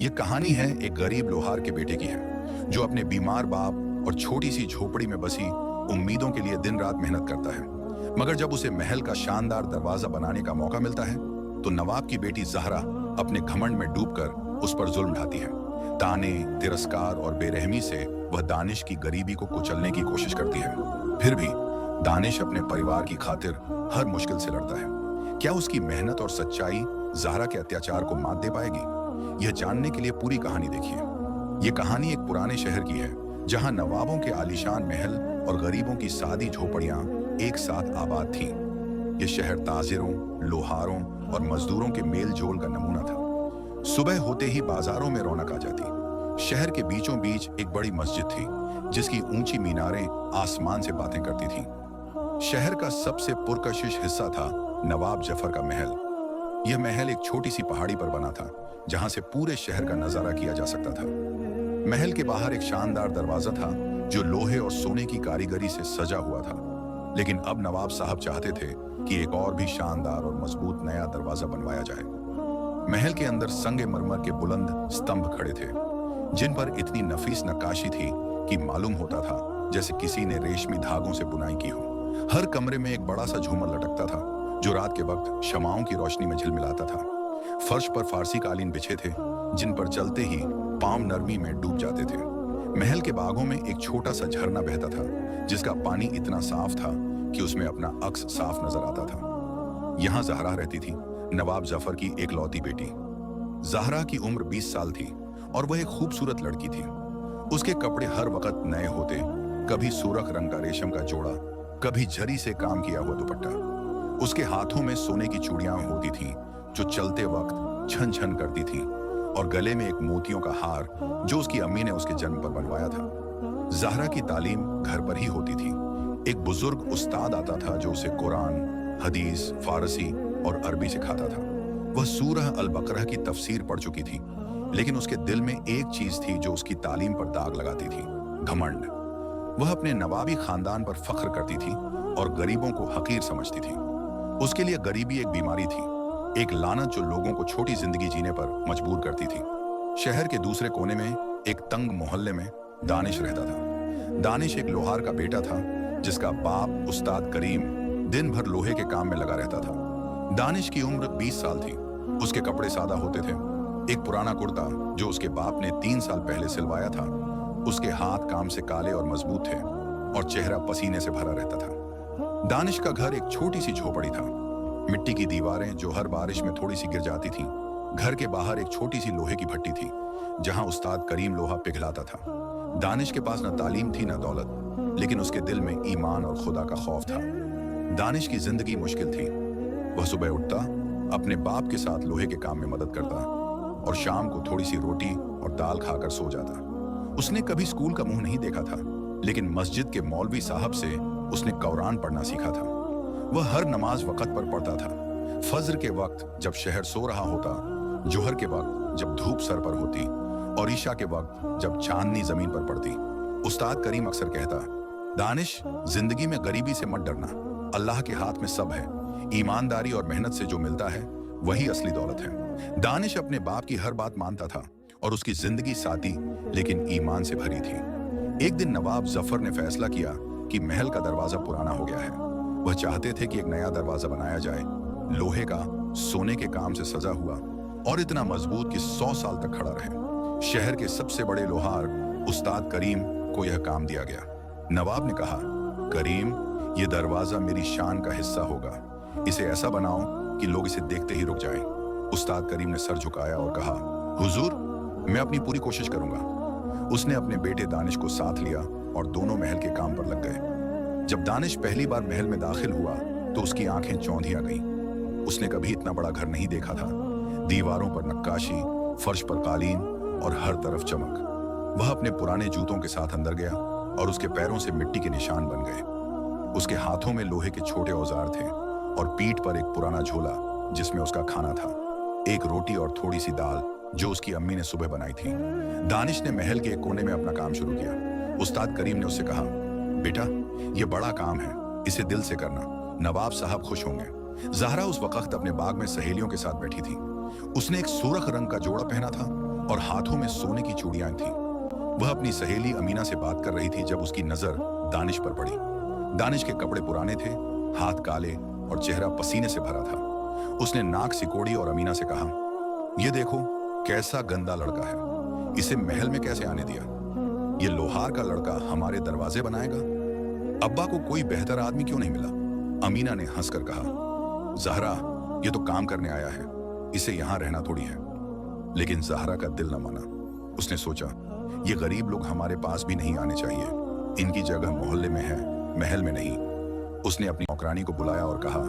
ये कहानी है एक गरीब लोहार के बेटे की है जो अपने बीमार बाप और छोटी सी झोपड़ी में बसी उम्मीदों के लिए दिन रात मेहनत करता है। मगर जब उसे महल का शानदार दरवाजा बनाने का मौका मिलता है तो नवाब की बेटी ज़हरा अपने घमंड में डूबकर उस पर जुल्म ढाती है। ताने, तिरस्कार और बेरहमी से वह दानिश की गरीबी को कुचलने की कोशिश करती है। फिर भी दानिश अपने परिवार की खातिर हर मुश्किल से लड़ता है। क्या उसकी मेहनत और सच्चाई ज़हरा के अत्याचार को मात दे पाएगी? यह जानने के लिए पूरी कहानी देखिए। यह कहानी एक पुराने शहर की है जहां नवाबों के आलीशान महल और गरीबों की सादी झोपड़ियां एक साथ आबाद थीं। यह शहर ताजिरों, लोहारों और मजदूरों के मेल जोल का नमूना था। सुबह होते ही बाजारों में रौनक आ जाती। शहर के बीचों बीच एक बड़ी मस्जिद थी जिसकी ऊंची मीनारें आसमान से बातें करती थीं। शहर का सबसे पुरकशिश हिस्सा था नवाब जफर का महल। यह महल एक छोटी सी पहाड़ी पर बना था जहां से पूरे शहर का नजारा किया जा सकता था। महल के बाहर एक शानदार दरवाजा था जो लोहे और सोने की कारीगरी से सजा हुआ था। लेकिन अब नवाब साहब चाहते थे कि एक और भी शानदार और मजबूत नया दरवाजा बनवाया जाए। महल के अंदर संगे मरमर के बुलंद स्तंभ खड़े थे जिन पर इतनी नफीस नक्काशी थी कि मालूम होता था जैसे किसी ने रेशमी धागों से बुनाई की हो। हर कमरे में एक बड़ा सा झूमर लटकता था जो रात के वक्त शमाओं की रोशनी में झिलमिलाता था। फर्श पर फारसी कालीन बिछे थे जिन पर चलते ही पांव नरमी में डूब जाते थे। महल के बागों में एक छोटा सा झरना बहता था जिसका पानी इतना साफ था कि उसमें अपना अक्स साफ नजर आता था। यहाँ ज़हरा रहती थी, नवाब जफर की एकलौती बेटी। ज़हरा की उम्र 20 साल थी और वह एक खूबसूरत लड़की थी। उसके कपड़े हर वक्त नए होते, कभी सुर्ख रंग का रेशम का जोड़ा, कभी जरी से काम किया हुआ दुपट्टा। उसके हाथों में सोने की चूड़ियां होती थीं जो चलते वक्त छन छन करती थीं और गले में एक मोतियों का हार जो उसकी अम्मी ने उसके जन्म पर बनवाया था। ज़हरा की तालीम घर पर ही होती थी। एक बुजुर्ग उस्ताद आता था जो उसे कुरान, हदीस, फारसी और अरबी सिखाता था। वह सूरह अल बकरह की तफसीर पढ़ चुकी थी, लेकिन उसके दिल में एक चीज थी जो उसकी तालीम पर दाग लगाती थी, घमंड। वह अपने नवाबी खानदान पर फख्र करती थी और गरीबों को हकीर समझती थी। उसके लिए गरीबी एक बीमारी थी, एक लानत जो लोगों को छोटी जिंदगी जीने पर मजबूर करती थी। शहर के दूसरे कोने में एक तंग मोहल्ले में दानिश रहता था। दानिश एक लोहार का बेटा था जिसका बाप उस्ताद करीम दिन भर लोहे के काम में लगा रहता था। दानिश की उम्र 20 साल थी। उसके कपड़े सादा होते थे। एक पुराना कुर्ता जो उसके बाप ने 3 साल पहले सिलवाया था। उसके हाथ काम से काले और मजबूत थे और चेहरा पसीने से भरा रहता था। दानिश का घर एक छोटी सी झोपड़ी था। मिट्टी की दीवारें जो हर बारिश में थोड़ी सी गिर जाती थीं। घर के बाहर एक छोटी सी लोहे की भट्टी थी जहां उस्ताद करीम लोहा पिघलाता था। दानिश के पास न तालीम थी न दौलत, लेकिन उसके दिल में ईमान और खुदा का खौफ था। दानिश की जिंदगी मुश्किल थी। वह सुबह उठता, अपने बाप के साथ लोहे के काम में मदद करता और शाम को थोड़ी सी रोटी और दाल खाकर सो जाता। उसने कभी स्कूल का मुंह नहीं देखा था, लेकिन मस्जिद के मौलवी साहब से उसने कुरान पढ़ना सीखा था। वह हर नमाज वक़्त पर पढ़ता था। फज्र के वक्त जब शहर सो रहा होता, जोहर के वक्त जब धूप सर पर होती और ईशा के वक्त जब चांदनी जमीन पर पड़ती। उस्ताद करीम अक्सर कहता, दानिश, जिंदगी में गरीबी से मत डरना, अल्लाह के हाथ में सब है। ईमानदारी और मेहनत से जो मिलता है वही असली दौलत है। दानिश अपने बाप की हर बात मानता था और उसकी जिंदगी सादी लेकिन ईमान से भरी थी। एक दिन नवाब जफर ने फैसला किया कि महल का दरवाजा पुराना हो गया है। वह चाहते थे कि एक नया दरवाजा बनाया जाए, लोहे का, सोने के काम से सजा हुआ और इतना मजबूत कि 100 साल तक खड़ा रहे। शहर के सबसे बड़े लोहार उस्ताद करीम को यह काम दिया गया। नवाब ने कहा, करीम, यह दरवाजा मेरी शान का हिस्सा होगा। इसे ऐसा बनाओ कि लोग इसे देखते ही रुक जाएं। उस्ताद करीम ने सर झुकाया और कहा, हुजूर, मैं अपनी पूरी कोशिश करूंगा। उसने अपने बेटे दानिश को साथ लिया और दोनों महल के काम पर लग गए। जब दानिश पहली बार महल में दाखिल हुआ तो उसकी आंखें चौंधिया गईं। उसने कभी इतना बड़ा घर नहीं देखा था। दीवारों पर नक्काशी, फर्श पर कालीन और हर तरफ चमक। वह अपने पुराने जूतों के साथ अंदर गया और उसके पैरों से मिट्टी के निशान बन गए। उसके हाथों में लोहे के छोटे औजार थे और पीठ पर एक पुराना झोला जिसमें उसका खाना था, एक रोटी और थोड़ी सी दाल जो उसकी अम्मी ने सुबह बनाई थी। दानिश ने महल के एक कोने में अपना काम शुरू किया। उस्ताद करीम ने उससे कहा, बेटा, ये बड़ा काम है, इसे दिल से करना, नवाब साहब खुश होंगे। ज़हरा उस वक्त अपने बाग में सहेलियों के साथ बैठी थी। उसने एक सुर्ख रंग का जोड़ा पहना था और हाथों में सोने की चूड़ियां थीं। वह अपनी सहेली अमीना से बात कर रही थी जब उसकी नजर दानिश पर पड़ी। दानिश के कपड़े पुराने थे, हाथ काले और चेहरा पसीने से भरा था। उसने नाक सिकोड़ी और अमीना से कहा, "ये देखो कैसा गंदा लड़का है, इसे महल में कैसे आने दिया? ये लोहार का लड़का हमारे दरवाजे बनाएगा? अब्बा को कोई बेहतर आदमी क्यों नहीं मिला?" अमीना ने हंसकर कहा, "ज़हरा, ये तो काम करने आया है, इसे यहाँ रहना थोड़ी है।" लेकिन ज़हरा का दिल न माना। उसने सोचा, ये गरीब लोग हमारे पास भी नहीं आने चाहिए, इनकी जगह मोहल्ले में है, महल में नहीं। उसने अपनी नौकरानी को बुलाया और कहा,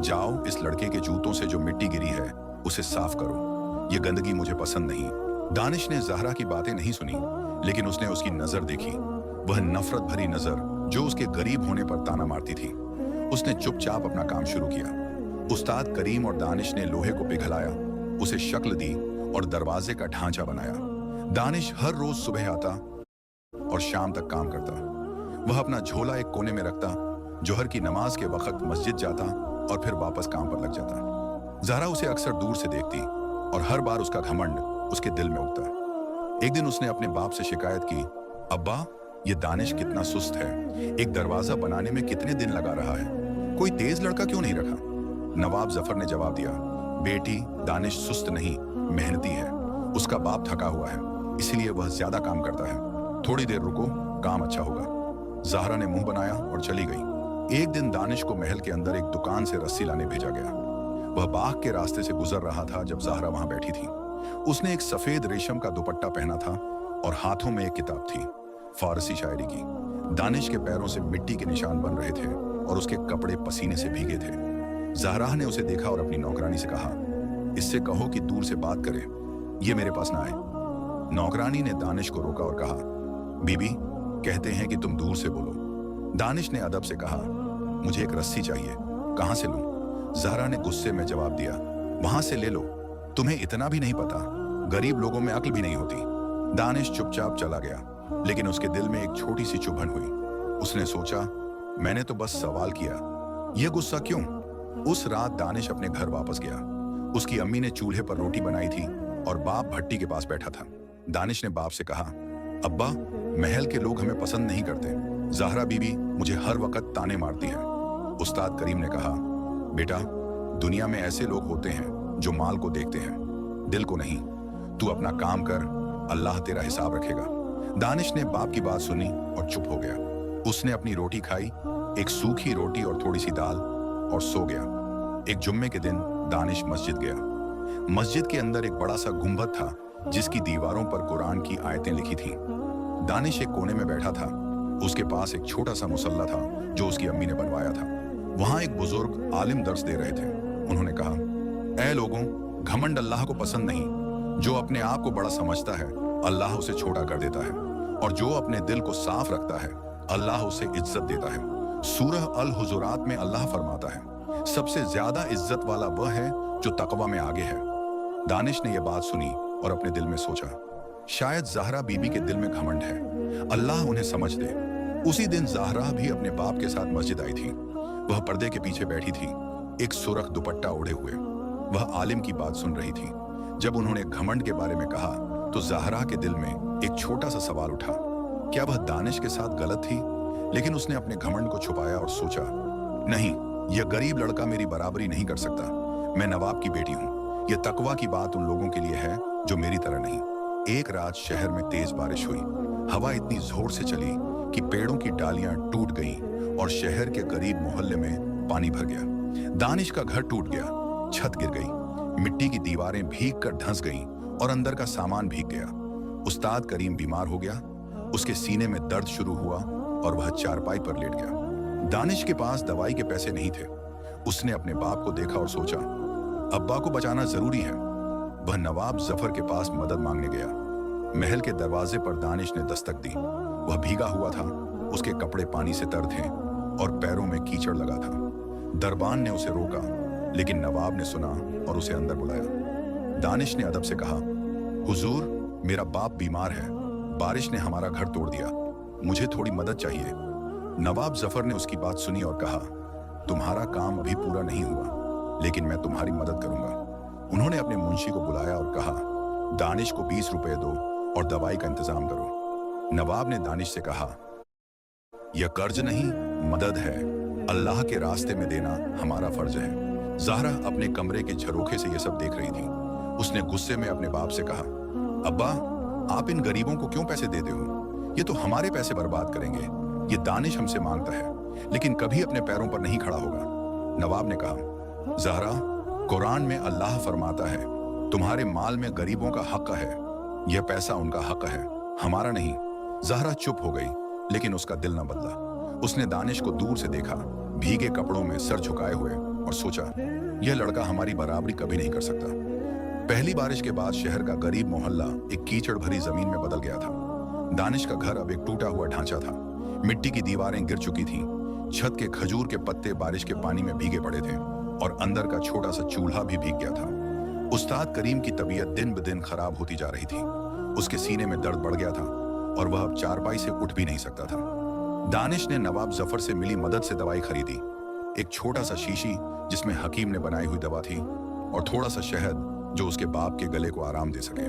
"जाओ, इस लड़के के जूतों से जो मिट्टी गिरी है उसे साफ करो, ये गंदगी मुझे पसंद नहीं।" दानिश ने ज़हरा की बातें नहीं सुनी, लेकिन उसने उसकी नजर देखी, वह नफरत भरी नजर जो उसके गरीब होने पर ताना मारती थी। उसने चुपचाप अपना काम शुरू किया। उस्ताद करीम और दानिश ने लोहे को पिघलाया, उसे शक्ल दी और दरवाजे का ढांचा बनाया। दानिश हर रोज सुबह आता और शाम तक काम करता। वह अपना झोला एक कोने में रखता, जोहर की नमाज के वक्त मस्जिद जाता और फिर वापस काम पर लग जाता। ज़हरा उसे अक्सर दूर से देखती और हर बार उसका घमंड उसके दिल में उठता। एक दिन उसने अपने बाप से शिकायत की, "अब्बा, ये दानिश कितना सुस्त है, एक दरवाजा बनाने में कितने दिन लगा रहा है, कोई तेज लड़का क्यों नहीं रखा?" नवाब जफर ने जवाब दिया, "बेटी, दानिश सुस्त नहीं, मेहनती है। उसका बाप थका हुआ है, इसलिए वह ज्यादा काम करता है। थोड़ी देर रुको, काम अच्छा होगा।" ज़हरा ने मुंह बनाया और चली गई। एक दिन दानिश को महल के अंदर एक दुकान से रस्सी लाने भेजा गया। वह बाग के रास्ते से गुजर रहा था जब ज़हरा वहां बैठी थी। उसने एक सफेद रेशम का दुपट्टा पहना था और हाथों में एक किताब थी, फारसी शायरी की। दानिश के पैरों से मिट्टी के निशान बन रहे थे और उसके कपड़े पसीने से भीगे थे। ज़हरा ने उसे देखा और अपनी नौकरानी से कहा, "इससे कहो कि दूर से बात करे, ये मेरे पास ना आए।" नौकरानी ने दानिश को रोका और कहा, "बीबी, कहते हैं कि तुम दूर से बोलो।" दानिश ने अदब से कहा, "मुझे एक रस्सी चाहिए, कहां से लूं?" ज़हरा ने गुस्से में जवाब दिया, "वहां से ले लो, तुम्हें इतना भी नहीं पता, गरीब लोगों में अक्ल भी नहीं होती।" दानिश चुपचाप चला गया, लेकिन उसके दिल में एक छोटी सी चुभन हुई। उसने सोचा, मैंने तो बस सवाल किया, यह गुस्सा क्यों? उस रात दानिश अपने घर वापस गया। उसकी अम्मी ने चूल्हे पर रोटी बनाई थी और बाप भट्टी के पास बैठा था। दानिश ने बाप से कहा, "अब्बा, महल के लोग हमें पसंद नहीं करते। ज़हरा बीबी मुझे हर वक्त ताने मारती है।" उस्ताद करीम ने कहा, "बेटा, दुनिया में ऐसे लोग होते हैं जो माल को देखते हैं, दिल को नहीं। तू अपना काम कर, अल्लाह तेरा हिसाब रखेगा।" दानिश ने बाप की बात सुनी और चुप हो गया। उसने अपनी रोटी खाई, एक सूखी रोटी और थोड़ी सी दाल, और सो गया। एक जुम्मे के दिन दानिश मस्जिद गया। मस्जिद के अंदर एक बड़ा सा गुंबद था जिसकी दीवारों पर कुरान की आयतें लिखी थीं। दानिश एक कोने में बैठा था। उसके पास एक छोटा सा मुसल्ला था जो उसकी अम्मी ने बनवाया था। वहां एक बुजुर्ग आलिम दर्स दे रहे थे। उन्होंने कहा, "ऐ लोगों, घमंड अल्लाह को पसंद नहीं। जो अपने आप को बड़ा समझता है, अल्लाह उसे छोटा कर देता है, और जो अपने दिल को साफ रखता है, अल्लाह उसे इज्जत देता है। सूरह अल हुजुरात में अल्लाह फरमाता है, सबसे ज्यादा इज्जत वाला वह है जो तकवा में आगे है। दानिश ने यह बात सुनी और अपने दिल में सोचा, शायद ज़हरा बीबी के दिल में घमंड है, अल्लाह उन्हें समझ दे। उसी दिन ज़हरा भी अपने बाप के साथ मस्जिद आई थी। वह पर्दे के पीछे बैठी थी, एक सुर्ख दुपट्टा ओढ़े हुए। वह आलिम की बात सुन रही थी। जब उन्होंने घमंड के बारे में कहा तो ज़हरा के दिल में एक छोटा सा सवाल उठा, क्या वह दानिश के साथ गलत थी? लेकिन उसने अपने घमंड को छुपाया और सोचा, नहीं, यह गरीब लड़का मेरी बराबरी नहीं कर सकता। मैं नवाब की बेटी हूँ। यह तकवा की बात उन लोगों के लिए है जो मेरी तरह नहीं। एक रात शहर में तेज बारिश हुई। हवा इतनी जोर से चली कि पेड़ों की डालियां टूट गईं और शहर के करीब मोहल्ले में पानी भर गया। दानिश का घर टूट गया, छत गिर गई, मिट्टी की दीवारें भीग कर धंस गईं और अंदर का सामान भीग गया। उस्ताद करीम बीमार हो गया, उसके सीने में दर्द शुरू हुआ और वह चारपाई पर लेट गया। दानिश के पास दवाई के पैसे नहीं थे। उसने अपने बाप को देखा और सोचा, अब्बा को बचाना जरूरी है। वह नवाब जफर के पास मदद मांगने गया। महल के दरवाजे पर दानिश ने दस्तक दी। वह भीगा हुआ था, उसके कपड़े पानी से तर थे और पैरों में कीचड़ लगा था। दरबान ने उसे रोका, लेकिन नवाब ने सुना और उसे अंदर बुलाया। दानिश ने अदब से कहा, हुजूर, मेरा बाप बीमार है, बारिश ने हमारा घर तोड़ दिया, मुझे थोड़ी मदद चाहिए। नवाब जफर ने उसकी बात सुनी और कहा, तुम्हारा काम अभी पूरा नहीं हुआ, लेकिन मैं तुम्हारी मदद करूंगा। उन्होंने अपने मुंशी को बुलाया और कहा, दानिश को 20 रुपए दो और दवाई का इंतजाम करो। नवाब ने दानिश से कहा, यह कर्ज नहीं, मदद है। अल्लाह के रास्ते में देना हमारा फर्ज है। ज़हरा अपने कमरे के झरोखे से यह सब देख रही थी। उसने गुस्से में अपने बाप से कहा, अब्बा, आप इन गरीबों को क्यों पैसे देते हो? ये तो हमारे पैसे बर्बाद करेंगे। ये दानिश हमसे मांगता है, लेकिन कभी अपने पैरों पर नहीं खड़ा होगा। नवाब ने कहा, ज़हरा, कुरान में अल्लाह फरमाता है, तुम्हारे माल में गरीबों का हक है। यह पैसा उनका हक है, हमारा नहीं। ज़हरा चुप हो गई, लेकिन उसका दिल न बदला। उसने दानिश को दूर से देखा, भीगे कपड़ों में सर झुकाए हुए, और सोचा, यह लड़का हमारी बराबरी कभी नहीं कर सकता। पहली बारिश के बाद शहर का गरीब मोहल्ला एक कीचड़ भरी जमीन में बदल गया था। दानिश का घर अब एक टूटा हुआ ढांचा था। मिट्टी की दीवारें गिर चुकी थीं, छत के खजूर के पत्ते बारिश के पानी में भीगे पड़े थे, और अंदर का छोटा सा चूल्हा भी भीग गया था। उस्ताद करीम की तबीयत दिन ब दिन खराब होती जा रही थी। उसके सीने में दर्द बढ़ गया था, और वह अब चारपाई से उठ भी नहीं सकता था। दानिश ने नवाब जफर से मिली मदद से दवाई खरीदी। एक छोटा सा शीशी जिसमें हकीम ने बनाई हुई दवा थी, और थोड़ा सा शहद जो उसके बाप के गले को आराम दे सके।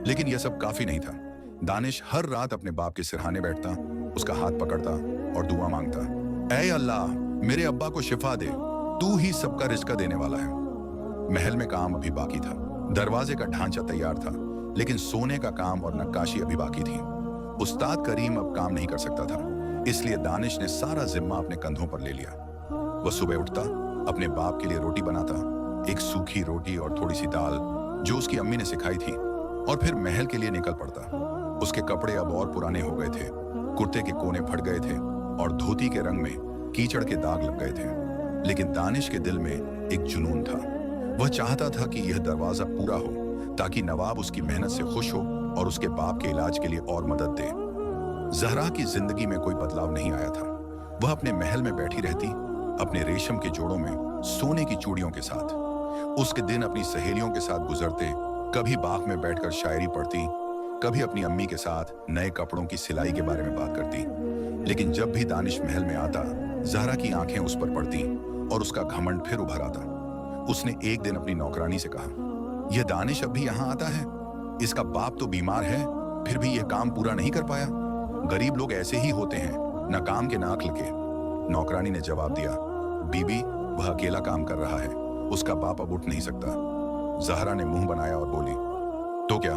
लेकिन यह सब काफी नहीं था। दानिश हर रात अपने बाप के सिरहाने बैठता, उसका हाथ पकड़ता और दुआ मांगता, ऐ अल्लाह, मेरे अब्बा को शिफा दे, तू ही सबका रिज़्क देने वाला है। महल में काम अभी बाकी था। दरवाजे का ढांचा तैयार था, लेकिन सोने का काम और नक्काशी अभी बाकी थी। उस्ताद करीम अब काम नहीं कर सकता था, इसलिए दानिश ने सारा जिम्मा अपने कंधों पर ले लिया। वह सुबह उठता, अपने बाप के लिए रोटी बनाता, एक सूखी रोटी और थोड़ी सी दाल जो उसकी अम्मी ने सिखाई थी, और फिर महल के लिए निकल पड़ता। उसके कपड़े अब और पुराने हो गए थे, कुर्ते के कोने फट गए थे, और धोती के रंग में कीचड़ के दाग लग गए थे। लेकिन दानिश के दिल में एक जुनून था। वह चाहता था कि यह दरवाजा पूरा हो, ताकि नवाब उसकी मेहनत से खुश हो और उसके बाप के इलाज के लिए और मदद दे। ज़हरा की जिंदगी में कोई बदलाव नहीं आया था। वह अपने महल में बैठी रहती, अपने रेशम के जोड़ों में सोने की चूड़ियों के साथ। उसके दिन अपनी सहेलियों के साथ गुजरते, कभी बाग में बैठकर शायरी पढ़ती, कभी अपनी अम्मी के साथ नए कपड़ों की सिलाई के बारे में बात करती। लेकिन जब भी दानिश महल में आता, ज़हरा की आंखें उस पर पड़ती और उसका घमंड फिर उभर आता। उसने एक दिन अपनी नौकरानी से कहा, यह दानिश अब भी यहाँ आता है? इसका बाप तो बीमार है, फिर भी यह काम पूरा नहीं कर पाया। गरीब लोग ऐसे ही होते हैं, न काम के न अक्ल के। नौकरानी ने जवाब दिया, बीबी, वह अकेला काम कर रहा है, उसका बाप अब उठ नहीं सकता। ज़हरा ने मुंह बनाया और बोली, तो क्या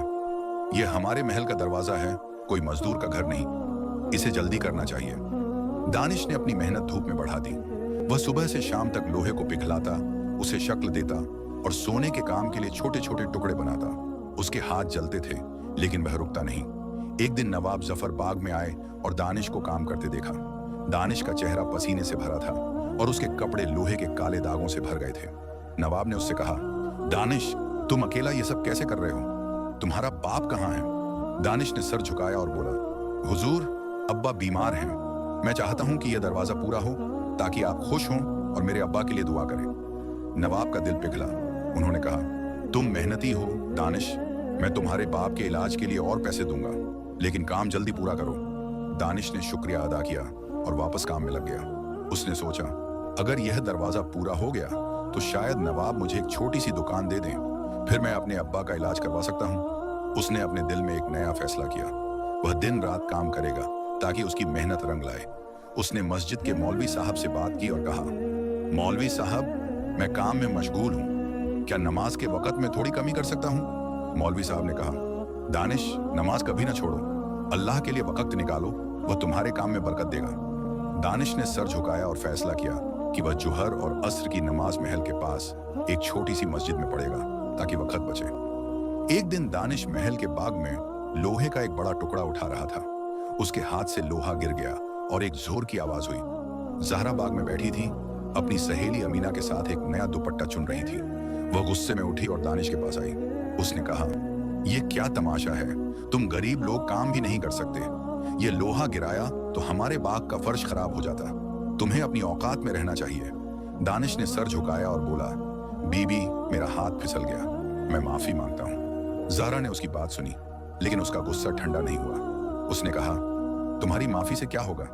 यह हमारे महल का दरवाजा है, कोई मजदूर का घर नहीं। इसे जल्दी करना चाहिए। दानिश ने अपनी मेहनत धूप में बढ़ा दी। वह सुबह से शाम तक लोहे को पिघलाता, उसे शक्ल देता और सोने के काम के लिए छोटे छोटे टुकड़े बनाता। उसके हाथ जलते थे, लेकिन वह रुकता नहीं। एक दिन नवाब जफर बाग में आए और दानिश को काम करते देखा। दानिश का चेहरा पसीने से भरा था और उसके कपड़े लोहे के काले दागों से भर गए थे। नवाब ने उससे कहा, दानिश, तुम अकेला ये सब कैसे कर रहे हो? तुम्हारा बाप कहाँ है? दानिश ने सर झुकाया और बोला, हुजूर, अब्बा बीमार हैं। मैं चाहता हूं कि यह दरवाजा पूरा हो, ताकि आप खुश हों और मेरे अब्बा के लिए दुआ करें। नवाब का दिल पिघला। उन्होंने कहा, तुम मेहनती हो दानिश, मैं तुम्हारे बाप के इलाज के लिए और पैसे दूंगा, लेकिन काम जल्दी पूरा करो। दानिश ने शुक्रिया अदा किया और वापस काम में लग गया। उसने सोचा, अगर यह दरवाजा पूरा हो गया तो शायद नवाब मुझे एक छोटी सी दुकान दे दें, फिर मैं अपने अब्बा का इलाज करवा सकता हूँ। उसने अपने दिल में एक नया फैसला किया। वह दिन रात काम करेगा ताकि उसकी मेहनत रंग लाए। उसने मस्जिद के मौलवी साहब से बात की और कहा, मौलवी साहब, मैं काम में मशगूल हूँ, क्या नमाज के वक़्त में थोड़ी कमी कर सकता हूँ? मौलवी साहब ने कहा, दानिश, नमाज कभी ना छोड़ो, अल्लाह के लिए वक़्त निकालो, वह तुम्हारे काम में बरकत देगा। दानिश ने सर झुकाया और फैसला किया कि वह जुहर और असर की नमाज महल के पास एक छोटी सी मस्जिद में पढ़ेगा, ताकि वक़्त बचे। एक दिन दानिश महल के बाग में लोहे का एक बड़ा टुकड़ा उठा रहा था। उसके हाथ से लोहा गिर गया और एक जोर की आवाज हुई। ज़हरा बाग में बैठी थी, अपनी सहेली अमीना के साथ एक नया दुपट्टा चुन रही थी। वह गुस्से में उठी और दानिश के पास आई। उसने कहा, यह क्या तमाशा है? तुम गरीब लोग काम भी नहीं कर सकते। ये लोहा गिराया तो हमारे बाग का फर्श खराब हो जाता। तुम्हें अपनी औकात में रहना चाहिए। दानिश ने सर झुकाया और बोला, बीबी, मेरा हाथ फिसल गया, मैं माफी मांगता हूँ। ज़हरा ने उसकी बात सुनी, लेकिन उसका गुस्सा ठंडा नहीं हुआ। उसने कहा, तुम्हारी माफी से क्या होगा?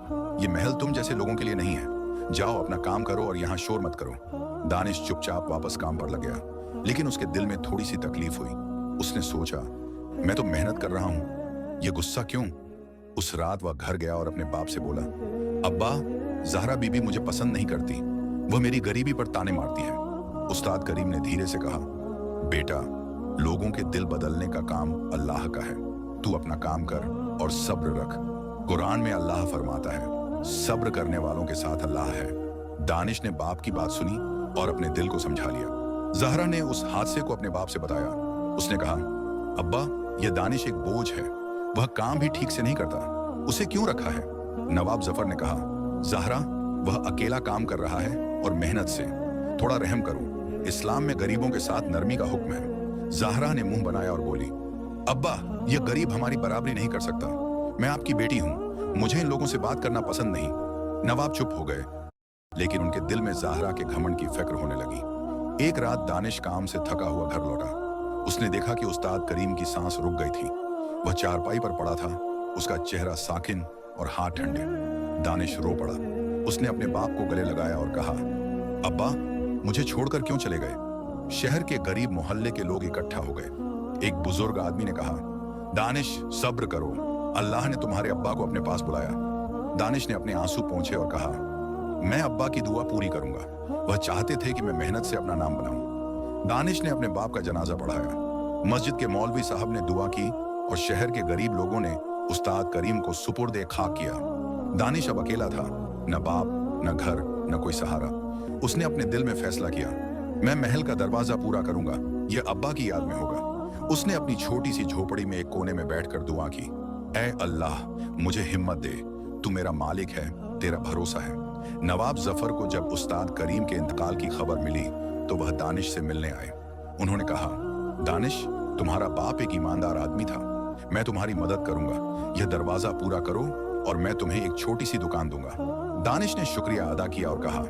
ये महल तुम जैसे लोगों के लिए नहीं है। जाओ, अपना काम करो और यहाँ शोर मत करो। दानिश चुपचाप वापस काम पर लग गया, लेकिन उसके दिल में थोड़ी सी तकलीफ हुई। उसने सोचा, मैं तो मेहनत कर रहा हूं, ये गुस्सा क्यों? उस रात वह घर गया और अपने बाप से बोला, अब्बा, ज़हरा बीबी मुझे पसंद नहीं करती, वह मेरी गरीबी पर ताने मारती है। उस्ताद करीम ने धीरे से कहा, बेटा, लोगों के दिल बदलने का काम अल्लाह का है, तू अपना काम कर और सब्र रख। कुरान में अल्लाह फरमाता है, सब्र करने वालों के साथ अल्लाह है। दानिश ने बाप की बात सुनी और अपने दिल को समझा लिया। ज़हरा ने उस हादसे को अपने बाप से बताया। उसने कहा, अब्बा, यह दानिश एक बोझ है, वह काम भी ठीक से नहीं करता, उसे क्यों रखा है? नवाब जफर ने कहा, ज़हरा, वह अकेला काम कर रहा है और मेहनत से, थोड़ा रहम करो, इस्लाम में गरीबों के साथ नरमी का हुक्म है। ज़हरा ने मुंह बनाया और बोली, अब्बा, यह गरीब हमारी बराबरी नहीं कर सकता, मैं आपकी बेटी हूं, मुझे इन लोगों से बात करना पसंद नहीं। नवाब चुप हो गए, लेकिन उनके दिल में ज़हरा के घमंड की फिक्र होने लगी। एक रात दानिश काम से थका हुआ घर लौटा। उसने देखा कि उस्ताद करीम की सांस रुक गई थी। वह चारपाई पर पड़ा था, उसका चेहरा साकिन और हाथ ठंडे। दानिश रो पड़ा। उसने अपने बाप को गले लगाया और कहा, अब्बा, मुझे छोड़कर क्यों चले गए? शहर के गरीब मोहल्ले के लोग इकट्ठा हो गए। एक बुजुर्ग आदमी ने कहा, दानिश, सब्र करो, अल्लाह ने तुम्हारे अब्बा को अपने पास बुलाया। दानिश ने अपने आंसू पोंछे और कहा, मैं अब्बा की दुआ पूरी करूंगा, वह चाहते थे कि मैं मेहनत से अपना नाम बनाऊं। दानिश ने अपने बाप का जनाजा पढ़ाया। मस्जिद के मौलवी साहब ने दुआ की और शहर के गरीब लोगों ने उस्ताद करीम को सुपुर्द खाक किया। दानिश अब अकेला था, न बाप, न घर, न कोई सहारा। उसने अपने दिल में फैसला किया, मैं महल का दरवाजा पूरा करूंगा, यह अब्बा की याद में होगा। उसने अपनी छोटी सी झोपड़ी में एक कोने में बैठकर दुआ की, ऐ अल्लाह, मुझे हिम्मत दे, तू मेरा मालिक है, तेरा भरोसा है। नवाब जफर को जब उस्ताद करीम के इंतकाल की खबर मिली तो वह दानिश से मिलने आए। उन्होंने कहा, दानिश, तुम्हारा बाप एक ईमानदार आदमी था, मैं तुम्हारी मदद करूंगा, यह दरवाजा पूरा करो और मैं तुम्हें एक छोटी सी दुकान दूंगा। दानिश ने शुक्रिया अदा किया और कहा,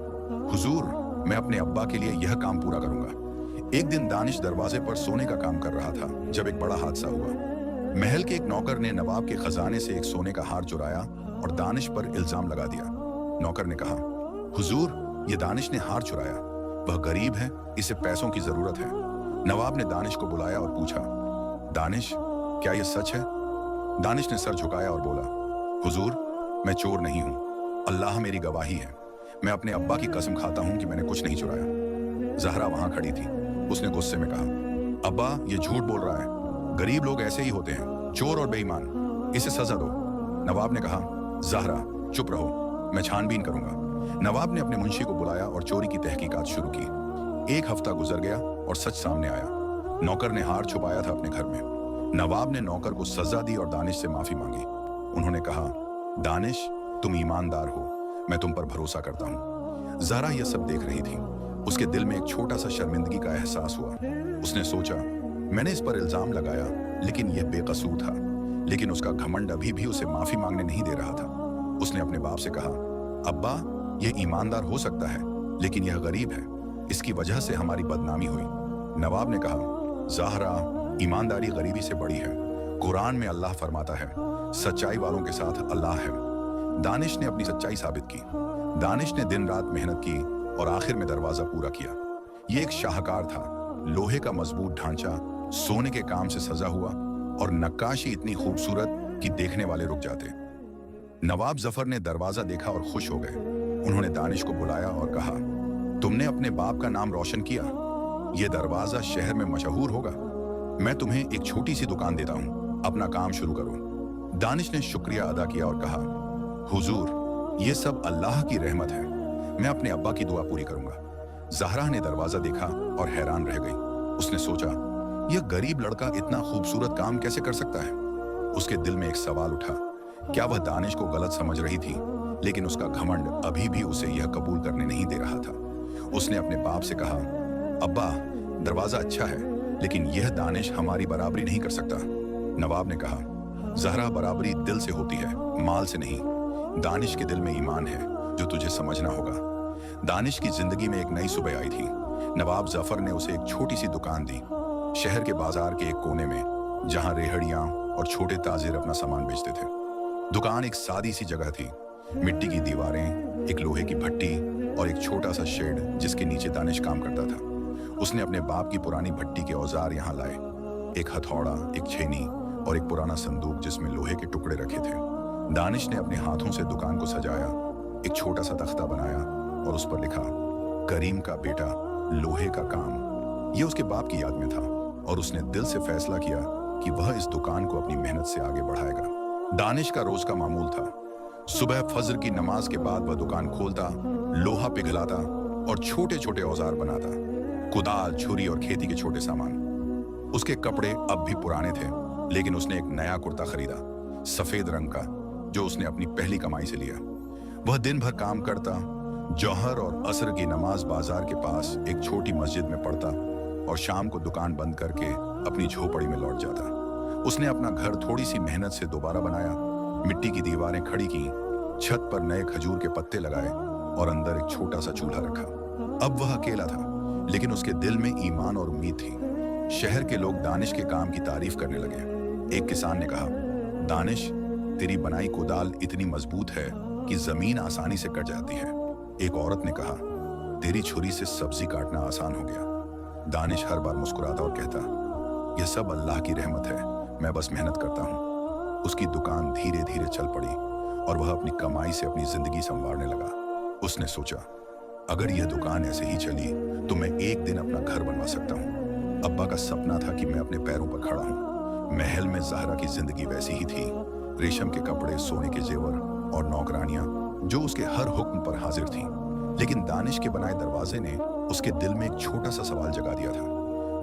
हुजूर, मैं अपने अब्बा के लिए यह काम पूरा करूंगा। एक दिन दानिश दरवाजे पर सोने का काम कर रहा था जब एक बड़ा हादसा हुआ। महल के एक नौकर ने नवाब के खजाने से एक सोने का हार चुराया और दानिश पर इल्जाम लगा दिया। नौकर ने कहा, हुजूर, ये दानिश ने हार चुराया, वह गरीब है, इसे पैसों की जरूरत है। नवाब ने दानिश को बुलाया और पूछा, दानिश, क्या यह सच है? दानिश ने सर झुकाया और बोला, हुजूर, मैं चोर नहीं हूं, अल्लाह मेरी गवाही है, मैं अपने अब्बा की कसम खाता हूं कि मैंने कुछ नहीं चुराया। ज़हरा वहां खड़ी थी। उसने गुस्से में कहा, अब्बा, ये झूठ बोल रहा है, गरीब लोग ऐसे ही होते हैं, चोर और बेईमान, इसे सजा दो। नवाब ने कहा, ज़हरा, चुप रहो, मैं छानबीन करूंगा। नवाब ने अपने मुंशी को बुलाया और चोरी की तहकीकात शुरू की। एक हफ्ता गुजर गया और सच सामने आया। नौकर ने हार छुपाया था अपने घर में। नवाब ने नौकर को सजा दी और दानिश से माफी मांगी। उन्होंने कहा, दानिश, तुम ईमानदार हो, मैं तुम पर भरोसा करता हूँ। ज़हरा यह सब देख रही थी। उसके दिल में एक छोटा सा शर्मिंदगी का एहसास हुआ। उसने सोचा, मैंने इस पर इल्जाम लगाया, लेकिन यह बेकसूर था। लेकिन उसका घमंड अभी भी उसे माफी मांगने नहीं दे रहा था। उसने अपने बाप से कहा, अब्बा, यह ईमानदार हो सकता है, लेकिन यह गरीब है, इसकी वजह से हमारी बदनामी हुई। नवाब ने कहा, ज़हरा, ईमानदारी गरीबी से बड़ी है। कुरान में अल्लाह फरमाता है, सच्चाई वालों के साथ अल्लाह है। दानिश ने अपनी सच्चाई साबित की। दानिश ने दिन रात मेहनत की और आखिर में दरवाजा पूरा किया। यह एक शाहकार था, लोहे का मजबूत ढांचा, सोने के काम से सजा हुआ और नक्काशी इतनी खूबसूरत कि देखने वाले रुक जाते। नवाब जफर ने दरवाजा देखा और खुश हो गए। उन्होंने दानिश को बुलाया और कहा, तुमने अपने बाप का नाम रोशन किया, यह दरवाजा शहर में मशहूर होगा। मैं तुम्हें एक छोटी सी दुकान देता हूं, अपना काम शुरू करो। दानिश ने शुक्रिया अदा किया और कहा, हुजूर, यह सब अल्लाह की रहमत है, मैं अपने अब्बा की दुआ पूरी करूंगा। ज़हरा ने दरवाजा देखा और हैरान रह गई। उसने सोचा, यह गरीब लड़का इतना खूबसूरत काम कैसे कर सकता है? उसके दिल में एक सवाल उठा, क्या वह दानिश को गलत समझ रही थी? लेकिन उसका घमंड अभी भी उसे यह कबूल करने नहीं दे रहा था। उसने अपने बाप से कहा, अब्बा, दरवाजा अच्छा है, लेकिन यह दानिश हमारी बराबरी नहीं कर सकता। नवाब ने कहा, ज़हरा, बराबरी दिल से होती है, माल से नहीं। दानिश के दिल में ईमान है जो तुझे समझना होगा। दानिश की जिंदगी में एक नई सुबह आई थी। नवाब जफर ने उसे एक छोटी सी दुकान दी, शहर के बाजार के एक कोने में, जहां रेहड़ियां और छोटे ताजिर अपना सामान बेचते थे। दुकान एक सादी सी जगह थी, मिट्टी की दीवारें, एक लोहे की भट्टी और एक छोटा सा शेड जिसके नीचे दानिश काम करता था। उसने अपने बाप की पुरानी भट्टी के औजार यहाँ लाए। एक हथौड़ा, एक छेनी और एक पुराना संदूक जिसमें लोहे के टुकड़े रखे थे। दानिश ने अपने हाथों से दुकान को सजाया, एक छोटा सा तख्ता बनाया और उस पर लिखा, करीम का बेटा, लोहे का काम। यह उसके बाप की याद में था और उसने दिल से फैसला किया कि वह इस दुकान को अपनी मेहनत से आगे बढ़ाएगा। दानिश का रोज का मामूल था, सुबह फजर की नमाज के बाद वह दुकान खोलता, लोहा पिघलाता और छोटे छोटे औजार बनाता, कुदाल, छुरी और खेती के छोटे सामान। उसके कपड़े अब भी पुराने थे, लेकिन उसने एक नया कुर्ता खरीदा, सफेद रंग का, जो उसने अपनी पहली कमाई से लिया। वह दिन भर काम करता, जौहर और असर की नमाज बाजार के पास एक छोटी मस्जिद में पढ़ता और शाम को दुकान बंद करके अपनी झोपड़ी में लौट जाता। उसने अपना घर थोड़ी सी मेहनत से दोबारा बनाया, मिट्टी की दीवारें खड़ी की, छत पर नए खजूर के पत्ते लगाए और अंदर एक छोटा सा चूल्हा रखा। अब वह अकेला था, लेकिन उसके दिल में ईमान और उम्मीद थी। शहर के लोग दानिश के काम की तारीफ करने लगे। एक किसान ने कहा, दानिश, तेरी बनाई कुदाल इतनी मजबूत है कि जमीन आसानी से कट जाती है। एक औरत ने कहा, तेरी छुरी से सब्जी काटना आसान हो गया। दानिश हर बार मुस्कुराता और कहता, यह सब अल्लाह की रहमत है, मैं बस मेहनत करता हूँ। उसकी दुकान धीरे धीरे चल पड़ी और वह अपनी कमाई से अपनी जिंदगी संवारने लगा। उसने सोचा, अगर यह दुकान ऐसे ही चली तो मैं एक दिन अपना घर बनवा सकता हूँ। अब्बा का सपना था कि मैं अपने पैरों पर खड़ा हूँ। महल में ज़हरा की जिंदगी वैसी ही थी, रेशम के कपड़े, सोने के जेवर और नौकरानियां जो उसके हर हुक्म पर हाजिर थीं। लेकिन दानिश के बनाए दरवाजे ने उसके दिल में एक छोटा सा सवाल जगा दिया था।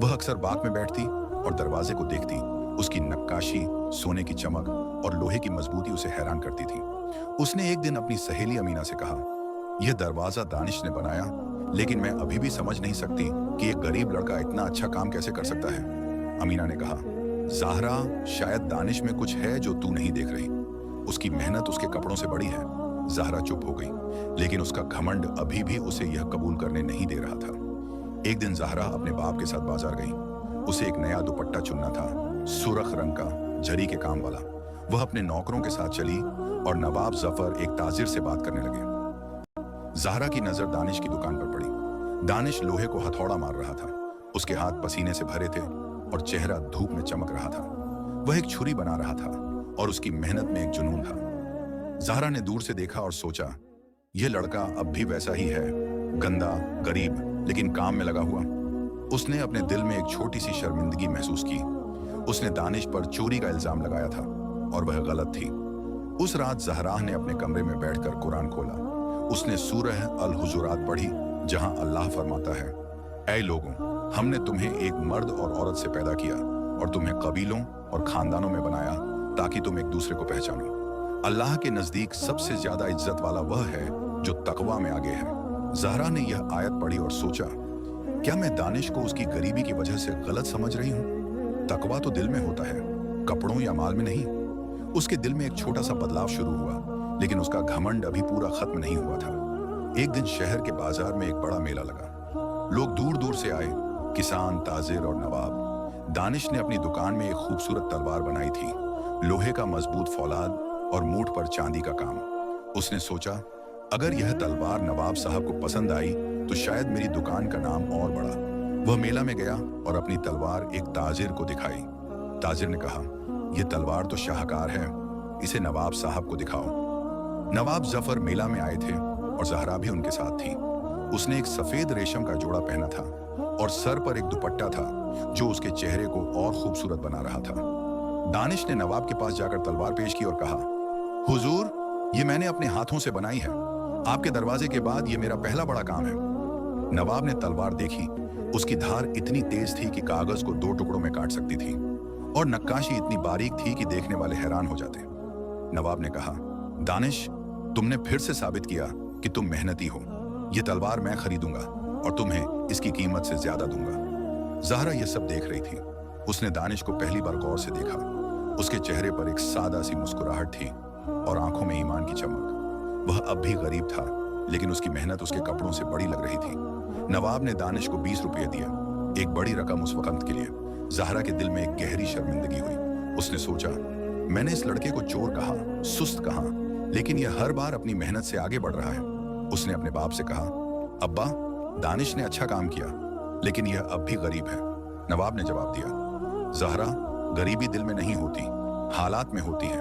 वह अक्सर बाग में बैठती और दरवाजे को देखती। उसकी नक्काशी, सोने की चमक और लोहे की मजबूती उसे हैरान करती थी। उसने एक दिन अपनी सहेली अमीना से कहा, यह दरवाजा दानिश ने बनाया, लेकिन मैं अभी भी समझ नहीं सकती कि एक गरीब लड़का इतना अच्छा काम कैसे कर सकता है। अमीना ने कहा, ज़हरा, शायद दानिश में कुछ है जो तू नहीं देख रही। उसकी मेहनत उसके कपड़ों से बड़ी है। ज़हरा चुप हो गई, लेकिन उसका घमंड अभी भी उसे यह कबूल करने नहीं दे रहा था। एक दिन ज़हरा अपने बाप के साथ बाजार गई। उसे एक नया दुपट्टा चुनना था, सुर्ख रंग का, जरी के काम वाला। वह अपने नौकरों के साथ चली और नवाब जफर, एक ताजिर से बात करने लगे। ज़हरा की नजर दानिश की दुकान पर पड़ी। दानिश लोहे को हथौड़ा मार रहा था। उसके हाथ पसीने से भरे थे और चेहरा धूप में चमक रहा था। वह एक छुरी बना रहा था और उसकी मेहनत में एक जुनून था। ज़हरा ने दूर से देखा और सोचा, यह लड़का अब भी वैसा ही है, गंदा, गरीब, लेकिन काम में लगा हुआ। उसने अपने दिल में एक छोटी सी शर्मिंदगी महसूस की। उसने दानिश पर चोरी का इल्जाम लगाया था और वह गलत थी। उस रात ज़हरा ने अपने कमरे में बैठकर कुरान खोला। उसने सूरह अल हुजुरात पढ़ी, जहां अल्लाह फरमाता है, ऐ लोगों, हमने तुम्हें एक मर्द और औरत से पैदा किया और तुम्हें कबीलों और खानदानों में बनाया ताकि तुम एक दूसरे को पहचानो। अल्लाह के नजदीक सबसे ज्यादा इज्जत वाला वह है जो तकवा में आगे है। ज़हरा ने यह आयत पढ़ी और सोचा, क्या मैं दानिश को उसकी गरीबी की वजह से गलत समझ रही हूँ? तकवा तो दिल में होता है, कपड़ों या माल में नहीं। उसके दिल में एक छोटा सा बदलाव शुरू हुआ, लेकिन उसका घमंड अभी पूरा खत्म नहीं हुआ था। एक दिन शहर के बाजार में एक बड़ा मेला लगा। लोग दूर दूर से आए, किसान, ताजिर और नवाब। दानिश ने अपनी दुकान में एक खूबसूरत तलवार बनाई थी, लोहे का मजबूत फौलाद और मूठ पर चांदी का काम। उसने सोचा, अगर यह तलवार नवाब साहब को पसंद आई तो शायद मेरी दुकान का नाम और बढ़ा। वह मेला में गया और अपनी तलवार एक ताजिर को दिखाई। ताजिर ने कहा, यह तलवार तो शाहकार है, इसे नवाब साहब को दिखाओ। नवाब जफर मेला में आए थे और ज़हरा भी उनके साथ थी। उसने एक सफेद रेशम का जोड़ा पहना था और सर पर एक दुपट्टा था जो उसके चेहरे को और खूबसूरत बना रहा था। दानिश ने नवाब के पास जाकर तलवार पेश की और कहा, हुजूर, ये मैंने अपने हाथों से बनाई है। आपके दरवाजे के बाद ये मेरा पहला बड़ा काम है। नवाब ने तलवार देखी। उसकी धार इतनी तेज थी कि कागज को 2 टुकड़ों में काट सकती थी और नक्काशी इतनी बारीक थी कि देखने वाले हैरान हो जाते। नवाब ने कहा, दानिश, तुमने फिर से साबित किया कि तुम मेहनती हो। ये तलवार मैं खरीदूंगा और तुम्हें इसकी कीमत से ज्यादा दूंगा। ज़हरा ये सब देख रही थी। उसने दानिश को पहली बार गौर से देखा। उसके चेहरे पर एक सादा सी मुस्कुराहट थी और आंखों में ईमान की चमक। वह अब भी गरीब था, लेकिन उसकी मेहनत उसके कपड़ों से बड़ी लग रही थी। नवाब ने दानिश को 20 रुपये दिए, एक बड़ी रकम उस वक्त के लिए। ज़हरा के दिल में एक गहरी शर्मिंदगी हुई। उसने सोचा, मैंने इस लड़के को चोर कहा, सुस्त कहा, लेकिन यह हर बार अपनी मेहनत से आगे बढ़ रहा है। उसने अपने बाप से कहा, अब्बा, दानिश ने अच्छा काम किया, लेकिन यह अब भी गरीब है। नवाब ने जवाब दिया, ज़हरा, गरीबी दिल में नहीं होती, हालात में होती है।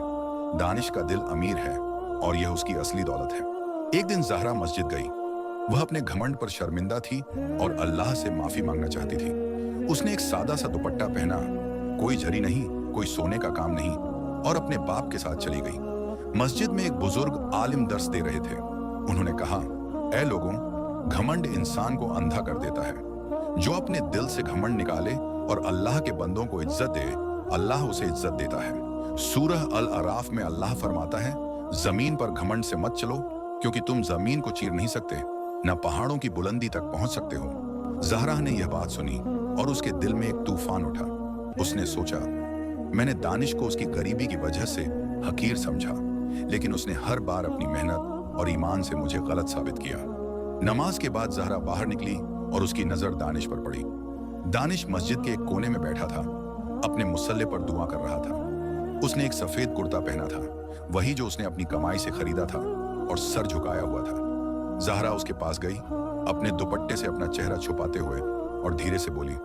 दानिश का दिल अमीर है और यह उसकी असली दौलत है। एक दिन ज़हरा मस्जिद गई। वह अपने घमंड पर शर्मिंदा थी और अल्लाह से माफी मांगना चाहती थी। उसने एक सादा सा दुपट्टा पहना, कोई झरी नहीं, कोई सोने का काम नहीं, और अपने बाप के साथ चली गई। मस्जिद में एक बुजुर्ग आलिम दर्स दे रहे थे। उन्होंने कहा, ऐ लोगों, घमंड इंसान को अंधा कर देता है। जो अपने दिल से घमंड निकाले और अल्लाह के बंदों को इज्जत दे, अल्लाह उसे इज्जत देता है। सूरह अल अराफ में अल्लाह फरमाता है, जमीन पर घमंड से मत चलो, क्योंकि तुम जमीन को चीर नहीं सकते, न पहाड़ों की बुलंदी तक पहुंच सकते हो। ज़हरा ने यह बात सुनी और उसके दिल में एक तूफान उठा। उसने सोचा, मैंने दानिश को उसकी गरीबी की वजह से हकीर समझा, लेकिन उसने हर बार अपनी मेहनत और ईमान से मुझे गलत साबित किया। नमाज के बाद ज़हरा बाहर निकली और उसकी नजर दानिश पर पड़ी। दानिश मस्जिद के एक कोने में बैठा था, अपने मुसल्ले पर दुआ कर रहा था। उसने एक सफेद कुर्ता पहना था, वही जो उसने अपनी कमाई से खरीदा था, और सर झुकाया हुआ था। ज़हरा उसके पास गई, अपने दुपट्टे से अपना चेहरा छुपाते हुए, और धीरे से बोली,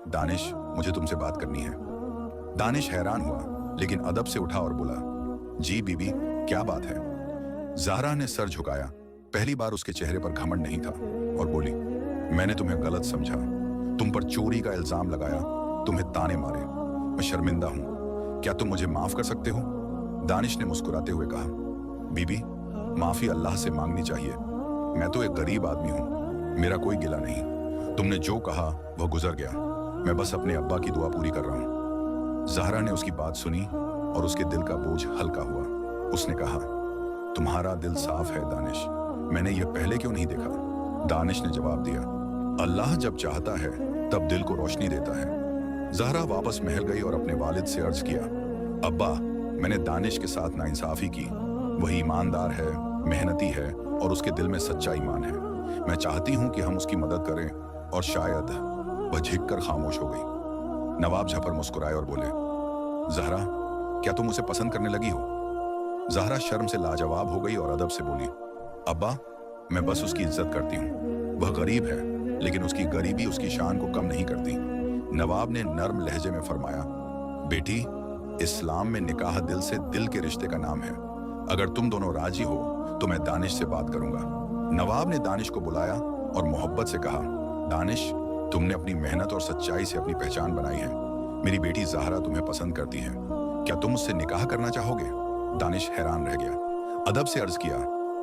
दानिश, मुझे तुमसे बात करनी है। दानिश हैरान हुआ, लेकिन अदब से उठा और बोला, जी बीबी, क्या बात है? ज़हरा ने सर झुकाया। पहली बार उसके चेहरे पर घमंड नहीं था, और बोली, मैंने तुम्हें गलत समझा, तुम पर चोरी का इल्जाम लगाया, तुम्हें ताने मारे। मैं शर्मिंदा हूं, क्या तुम मुझे माफ कर सकते हो? दानिश ने मुस्कुराते हुए कहा, बीबी, माफी अल्लाह से मांगनी चाहिए। मैं तो एक गरीब आदमी हूं, मेरा कोई गिला नहीं। तुमने जो कहा वह गुजर गया, मैं बस अपने अब्बा की दुआ पूरी कर रहा हूं। ज़हरा ने उसकी बात सुनी और उसके दिल का बोझ हल्का हुआ। उसने कहा, तुम्हारा दिल साफ है दानिश, मैंने यह पहले क्यों नहीं देखा? दानिश ने जवाब दिया, अल्लाह जब चाहता है तब दिल को रोशनी देता है। ज़हरा वापस महल गई और अपने वालिद से अर्ज किया, अब्बा, मैंने दानिश के साथ नाइंसाफी की। वह ईमानदार है, मेहनती है और उसके दिल में सच्चा ईमान है। मैं चाहती हूं कि हम उसकी मदद करें, और शायद वह झिक कर खामोश हो गई। नवाब जफर मुस्कुराए और बोले, ज़हरा, क्या तुम उसे पसंद करने लगी हो? ज़हरा शर्म से लाजवाब हो गई और अदब से बोली, अब्बा, मैं बस उसकी इज्जत करती हूँ। वह गरीब है, लेकिन उसकी गरीबी उसकी शान को कम नहीं करती। नवाब ने नर्म लहजे में फरमाया, बेटी, इस्लाम में निकाह दिल से दिल के रिश्ते का नाम है। अगर तुम दोनों राजी हो तो मैं दानिश से बात करूंगा। नवाब ने दानिश को बुलाया और मोहब्बत से कहा, दानिश, तुमने अपनी मेहनत और सच्चाई से अपनी पहचान बनाई है। मेरी बेटी ज़हरा तुम्हें पसंद करती है, क्या तुम उससे निकाह करना चाहोगे? दानिश हैरान रह गया। अदब से अर्ज किया,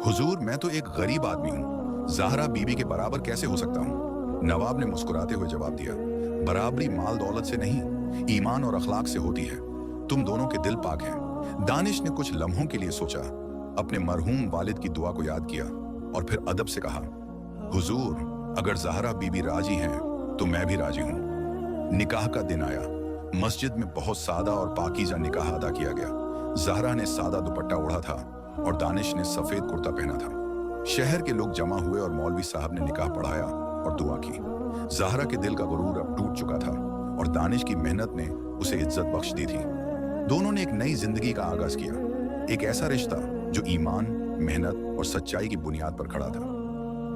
हुजूर, मैं तो एक गरीब आदमी हूँ, ज़हरा बीबी के बराबर कैसे हो सकता हूँ? नवाब ने मुस्कुराते हुए जवाब दिया, बराबरी माल दौलत से नहीं, ईमान और अखलाक से होती है। तुम दोनों के दिल पाक हैं। दानिश ने कुछ लम्हों के लिए सोचा, अपने मरहूम वालिद की दुआ को याद किया और फिर अदब से कहा, हुजूर, अगर ज़हरा बीबी राजी हैं तो मैं भी राजी हूँ। निकाह का दिन आया। मस्जिद में बहुत सादा और पाकीज़ा निकाह अदा किया गया। ज़हरा ने सादा दुपट्टा ओढ़ा था और दानिश ने सफेद कुर्ता पहना था। शहर के लोग जमा हुए और मौलवी साहब ने निकाह पढ़ाया और दुआ की। ज़हरा के दिल का गुरूर अब टूट चुका था और दानिश की मेहनत ने उसे इज्जत बख्श दी थी। दोनों ने एक नई जिंदगी का आगाज किया, एक ऐसा रिश्ता जो ईमान, मेहनत और सच्चाई की बुनियाद पर खड़ा था।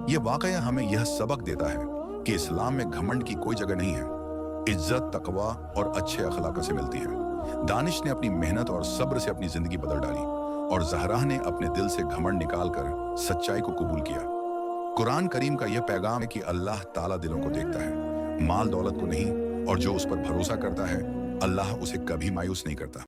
यह वाकया हमें यह सबक देता है कि इस्लाम में घमंड की कोई जगह नहीं है। इज्जत, तकवा और अच्छे अखलाक से मिलती है। दानिश ने अपनी मेहनत और सब्र से अपनी जिंदगी बदल डाली और ज़हरा ने अपने दिल से घमंड निकालकर सच्चाई को कबूल किया। कुरान करीम का यह पैगाम है कि अल्लाह ताला दिलों को देखता है, माल दौलत को नहीं, और जो उस पर भरोसा करता है, अल्लाह उसे कभी मायूस नहीं करता।